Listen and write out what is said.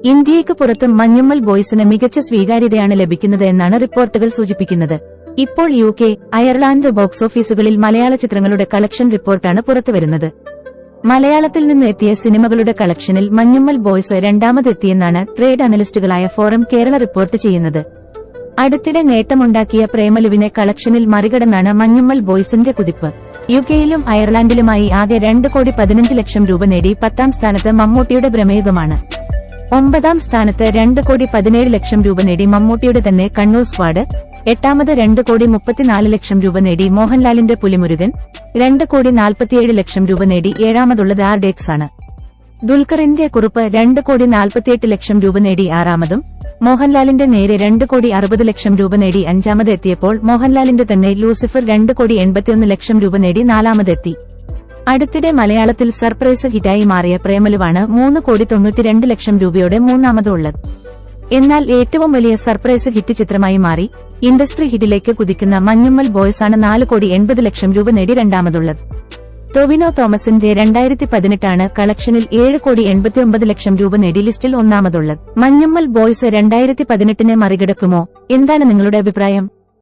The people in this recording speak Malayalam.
ഇന്ത്യയ്ക്ക് പുറത്തും മഞ്ഞുമ്മൽ ബോയ്സിന് മികച്ച സ്വീകാര്യതയാണ് ലഭിക്കുന്നത് എന്നാണ് റിപ്പോർട്ടുകൾ സൂചിപ്പിക്കുന്നത്. ഇപ്പോൾ UK, അയർലാൻഡ് ബോക്സ് ഓഫീസുകളിൽ മലയാള ചിത്രങ്ങളുടെ കളക്ഷൻ റിപ്പോർട്ടാണ് പുറത്തുവരുന്നത്. മലയാളത്തിൽ നിന്ന് എത്തിയ സിനിമകളുടെ കളക്ഷനിൽ മഞ്ഞുമ്മൽ ബോയ്സ് രണ്ടാമതെത്തിയെന്നാണ് ട്രേഡ് അനലിസ്റ്റുകളായ ഫോറം കേരള റിപ്പോർട്ട് ചെയ്യുന്നത്. അടുത്തിടെ നേട്ടമുണ്ടാക്കിയ പ്രേമലുവിനെ കളക്ഷനിൽ മറികടന്നാണ് മഞ്ഞുമ്മൽ ബോയ്സിന്റെ കുതിപ്പ്. UKയിലും അയർലാൻഡിലുമായി ആകെ 2,15 ലക്ഷം രൂപ നേടി 10ാം സ്ഥാനത്ത് മമ്മൂട്ടിയുടെ ഭ്രമയുഗമാണ്. 9ാം സ്ഥാനത്ത് 2,17 ലക്ഷം രൂപ നേടി മമ്മൂട്ടിയുടെ തന്നെ കണ്ണൂർ സ്ക്വാഡ്. 8ാമത് 2,34 ലക്ഷം രൂപ നേടി മോഹൻലാലിന്റെ പുലിമുരുകൻ. 2,47 ലക്ഷം രൂപ നേടി 7ാമതുള്ളത് RDX ആണ്. ദുൽഖറിന്റെ കുറുപ്പ് 2,48 ലക്ഷം രൂപ നേടി 6ാമതും. മോഹൻലാലിന്റെ നേരെ 2,60 ലക്ഷം രൂപ നേടി 5ാമത് എത്തിയപ്പോൾ മോഹൻലാലിന്റെ തന്നെ ലൂസിഫർ 2,81 ലക്ഷം രൂപ നേടി 4ാമതെത്തി. അടുത്തിടെ മലയാളത്തിൽ സർപ്രൈസ് ഹിറ്റായി മാറിയ പ്രേമലുവാണ് 3,92 ലക്ഷം രൂപയോടെ 3ാമത് ഉള്ളത്. എന്നാൽ ഏറ്റവും വലിയ സർപ്രൈസ് ഹിറ്റ് ചിത്രമായി മാറി ഇൻഡസ്ട്രി ഹിറ്റിലേക്ക് കുതിക്കുന്ന മഞ്ഞുമ്മൽ ബോയ്സ് ആണ് 4,80 ലക്ഷം രൂപ നേടി 2ാമതുള്ളത്. ടൊവിനോ തോമസിന്റെ 2018 കളക്ഷനിൽ 7,89 ലക്ഷം രൂപ നേടി ലിസ്റ്റിൽ 1ാമതുള്ളത്. മഞ്ഞുമ്മൽ ബോയ്സ് 2018 മറികടക്കുമോ? എന്താണ് നിങ്ങളുടെ അഭിപ്രായം?